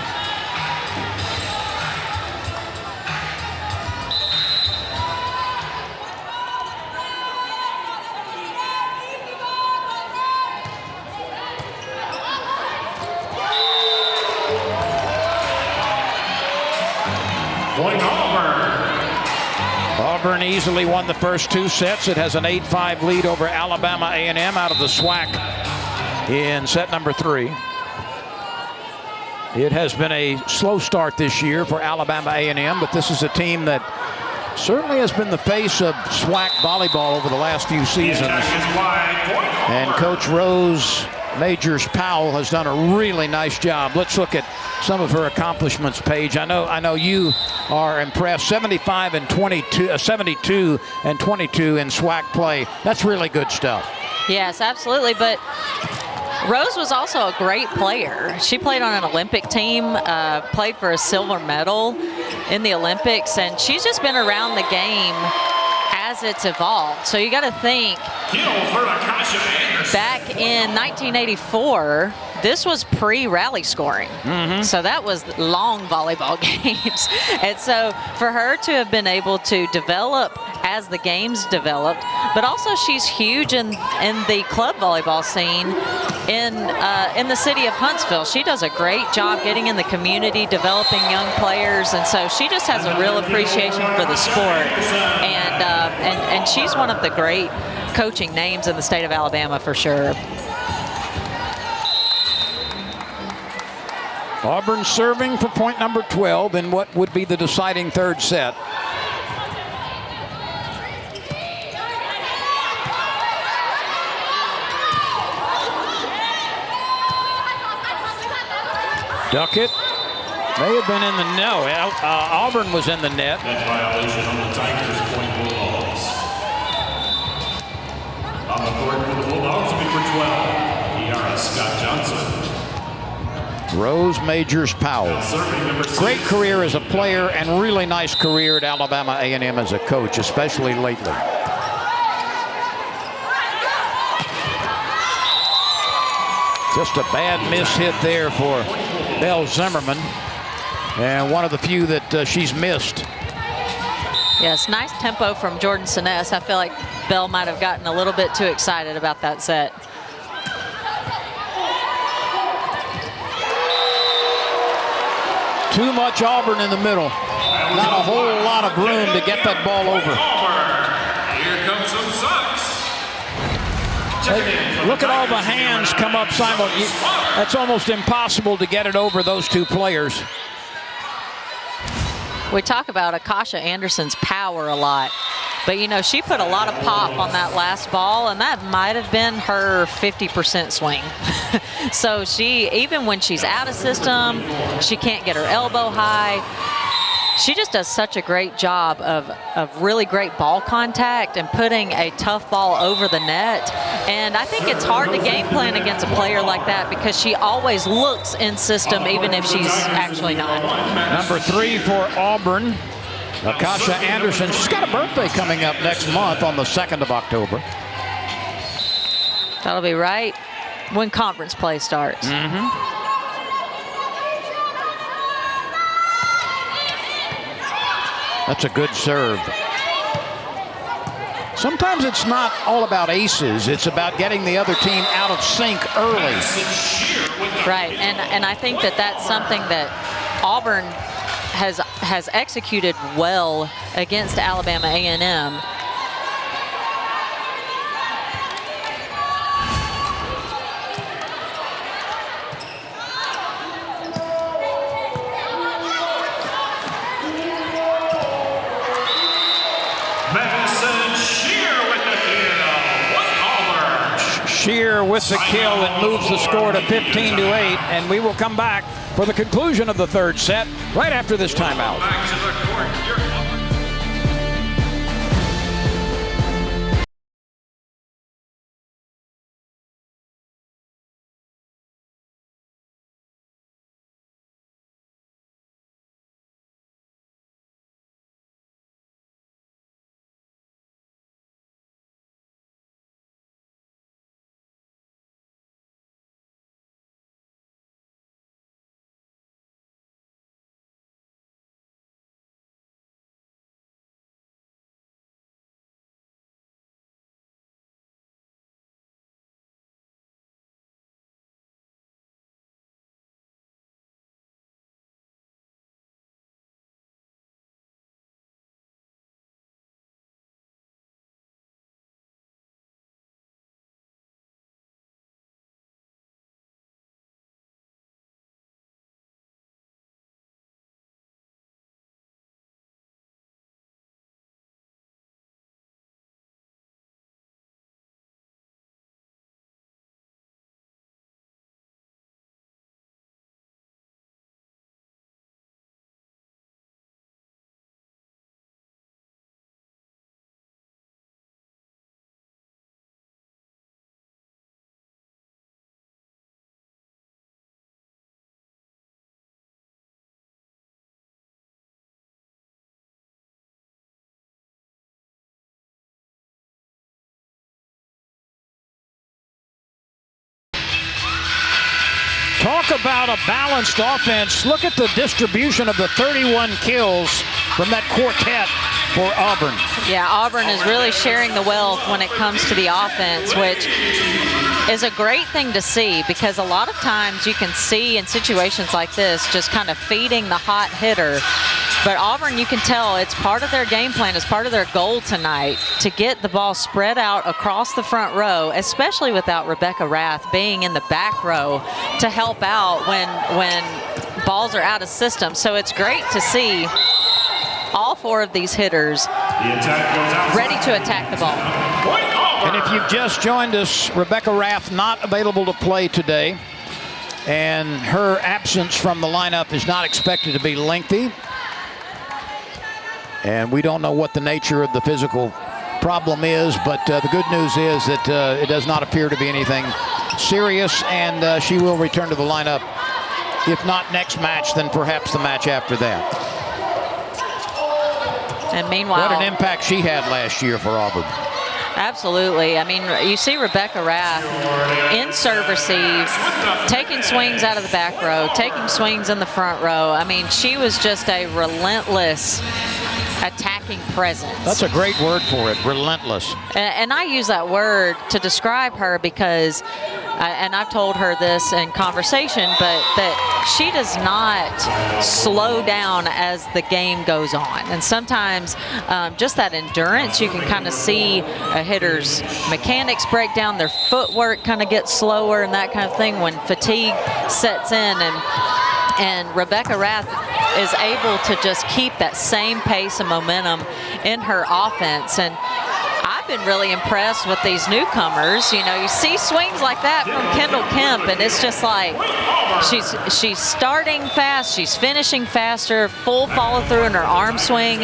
Point Auburn. Auburn easily won the first 2 sets. It has an 8-5 lead over Alabama A&M out of the SWAC in set number 3. It has been a slow start this year for Alabama A&M, but this is a team that certainly has been the face of SWAC volleyball over the last few seasons. And Coach Rose Majors-Powell has done a really nice job. Let's look at some of her accomplishments, Paige. I know you are impressed. 75 and 22, 72 and 22 in SWAC play. That's really good stuff. Yes, absolutely. But Rose was also a great player. She played on an Olympic team, played for a silver medal in the Olympics, and she's just been around the game as it's evolved. So you got to think, back in 1984, this was pre-rally scoring. So that was long volleyball games. And so for her to have been able to develop as the games developed, but also she's huge in the club volleyball scene in the city of Huntsville. She does a great job getting in the community, developing young players, and so she just has a real appreciation for the sport. And she's one of the great coaching names in the state of Alabama for sure. Auburn serving for point number 12 in what would be the deciding third set. Duckett may have been in the net. Auburn was in the net. Net violation on the Tigers, point Bulldogs. On the court for the Bulldogs, number 12, Kiara Scott Johnson. Rose Majors-Powell. Great career as a player and really nice career at Alabama A&M as a coach, especially lately. Just a bad miss hit there for Belle Zimmerman, and one of the few that she's missed. Yes, nice tempo from Jordan Siness. I feel like Belle might have gotten a little bit too excited about that set. Too much Auburn in the middle. Not a whole lot of room to get that ball over. Here comes some socks. Hey, look at all the hands come up simultaneously. That's almost impossible to get it over those two players. We talk about Akasha Anderson's power a lot, but you know, she put a lot of pop on that last ball, and that might have been her 50% swing. So she, even when she's out of system, she can't get her elbow high. She just does such a great job of really great ball contact and putting a tough ball over the net. And I think it's hard to game plan against a player like that because she always looks in system even if she's actually not. Number 3 for Auburn, Akasha Anderson. She's got a birthday coming up next month on the 2nd of October. That'll be right when conference play starts. That's a good serve. Sometimes it's not all about aces. It's about getting the other team out of sync early. Right, and I think that that's something that Auburn has executed well against Alabama A&M. Shear with the kill. It moves the score to 15-8, and we will come back for the conclusion of the third set right after this timeout. Back to the court. Talk about a balanced offense. Look at the distribution of the 31 kills from that quartet for Auburn. Yeah, Auburn is really sharing the wealth when it comes to the offense, which is a great thing to see, because a lot of times you can see in situations like this just kind of feeding the hot hitter. But Auburn, you can tell it's part of their game plan, it's part of their goal tonight to get the ball spread out across the front row, especially without Rebecca Rath being in the back row to help out when balls are out of system. So it's great to see all 4 of these hitters ready to attack the ball. And if you've just joined us, Rebecca Rath not available to play today, and her absence from the lineup is not expected to be lengthy. And we don't know what the nature of the physical problem is, but the good news is that it does not appear to be anything serious, and she will return to the lineup. If not next match, then perhaps the match after that. And meanwhile, what an impact she had last year for Auburn. Absolutely. I mean, you see Rebecca Rath in serve receive, taking swings out of the back row, taking swings in the front row. I mean, she was just a relentless attacking presence. That's a great word for it, relentless. And I use that word to describe her because, and I've told her this in conversation, but that she does not slow down as the game goes on. And sometimes just that endurance, you can kind of see a hitter's mechanics break down, their footwork kind of gets slower and that kind of thing when fatigue sets in. And Rebecca Rath is able to just keep that same pace and momentum in her offense. And I've been really impressed with these newcomers. You know, you see swings like that from Kendall Kemp, and it's just like she's starting fast, she's finishing faster, full follow through in her arm swing.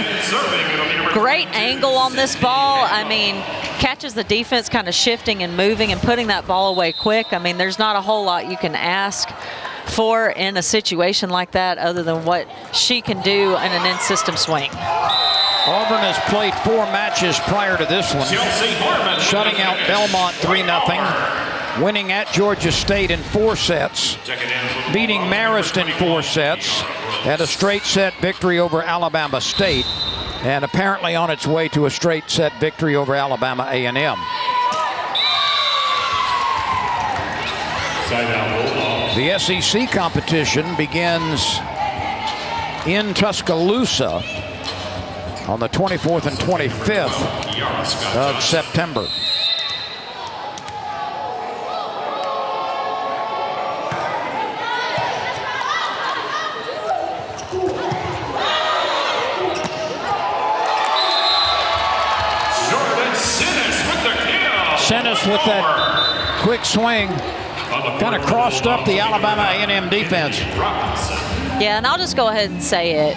Great angle on this ball. I mean, catches the defense kind of shifting and moving and putting that ball away quick. I mean, there's not a whole lot you can ask for in a situation like that other than what she can do in an in-system swing. Auburn has played 4 matches prior to this one, shutting out Belmont 3-0, winning at Georgia State in 4 sets, beating Marist in 4 sets, and a straight set victory over Alabama State, and apparently on its way to a straight set victory over Alabama A&M. The SEC competition begins in Tuscaloosa on the 24th and 25th of September. Sinis with that quick swing kind of crossed up the Alabama A&M defense. Yeah, and I'll just go ahead and say it.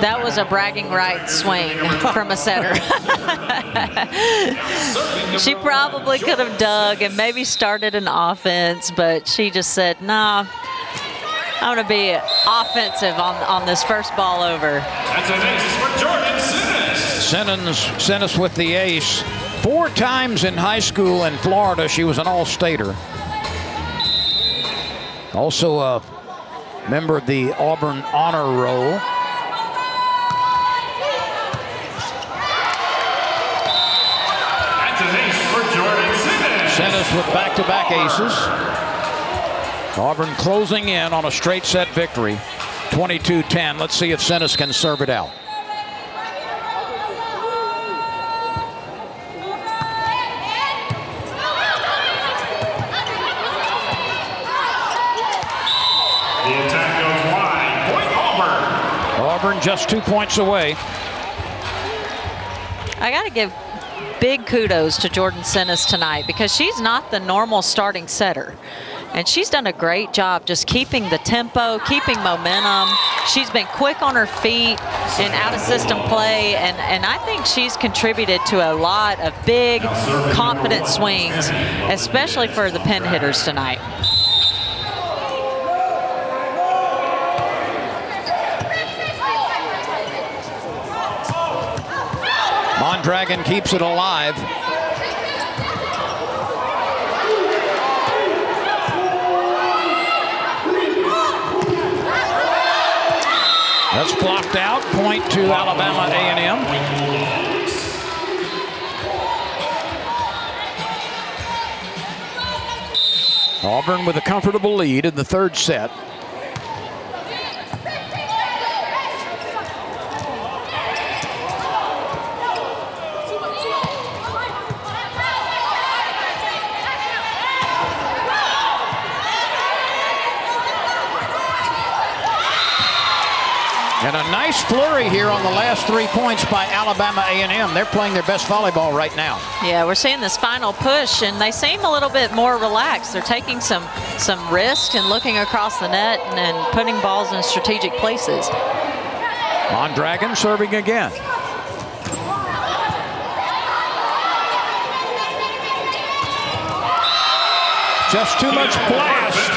That was a bragging rights swing from a setter. She probably could have dug and maybe started an offense, but she just said, nah, I'm going to be offensive on this first ball over. That's an ace for Jordan Sinis. Sinis with the ace. 4 times in high school in Florida, she was an all-stater. Also a member of the Auburn Honor Roll. That's an ace for Jordan Sinis. Sinis with back-to-back aces. Auburn closing in on a straight set victory, 22-10. Let's see if Sinis can serve it out. Auburn just 2 points away. I got to give big kudos to Jordan Sinis tonight because she's not the normal starting setter. And she's done a great job just keeping the tempo, keeping momentum. She's been quick on her feet in out-of-system play, and I think she's contributed to a lot of big, confident swings, especially for the pin hitters tonight. Mondragon keeps it alive. That's blocked out. Point to Alabama A&M. Auburn with a comfortable lead in the third set. And a nice flurry here on the last 3 points by Alabama A&M. They're playing their best volleyball right now. Yeah, we're seeing this final push, and they seem a little bit more relaxed. They're taking some risk and looking across the net and putting balls in strategic places. Mondragon serving again. Just too much blast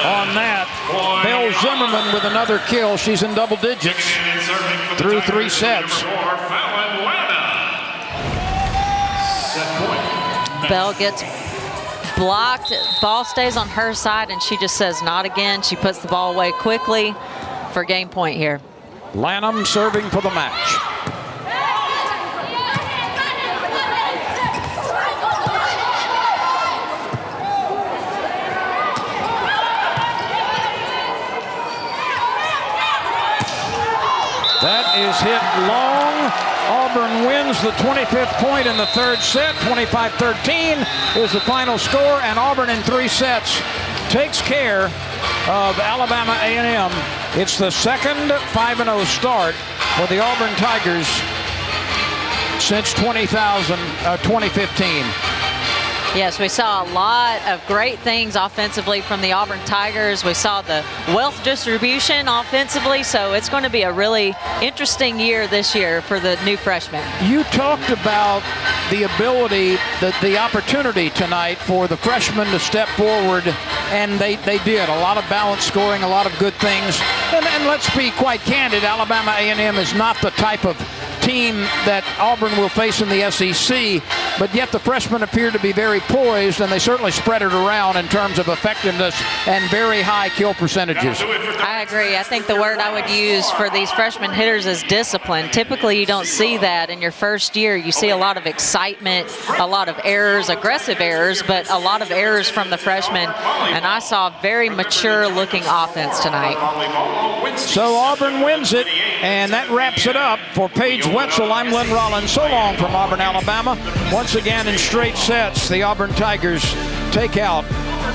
on that. Belle Zimmerman with another kill. She's in double digits through 3 sets. Belle gets blocked. Ball stays on her side, and she just says, not again. She puts the ball away quickly for game point here. Lanham serving for the match. That is hit long. Auburn wins the 25th point in the third set. 25-13 is the final score, and Auburn in 3 sets takes care of Alabama A&M. It's the second 5-0 start for the Auburn Tigers since 2015. Yes, we saw a lot of great things offensively from the Auburn Tigers. We saw the wealth distribution offensively, so it's going to be a really interesting year this year for the new freshmen. You talked about the ability, the opportunity tonight for the freshmen to step forward, and they did. A lot of balanced scoring, a lot of good things. And let's be quite candid, Alabama A&M is not the type of team that Auburn will face in the SEC, but yet the freshmen appear to be very poised, and they certainly spread it around in terms of effectiveness and very high kill percentages. I agree. I think the word I would use for these freshman hitters is discipline. Typically, you don't see that in your first year. You see a lot of excitement, a lot of errors, aggressive errors, but a lot of errors from the freshmen, and I saw very mature-looking offense tonight. So Auburn wins it, and that wraps it up. For Paige Wetzel, I'm Len Rollins. So long from Auburn, Alabama. Once again, in straight sets, the Auburn Tigers take out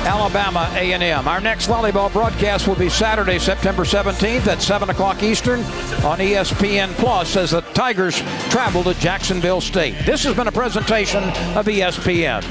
Alabama A&M. Our next volleyball broadcast will be Saturday, September 17th at 7 o'clock Eastern on ESPN Plus as the Tigers travel to Jacksonville State. This has been a presentation of ESPN.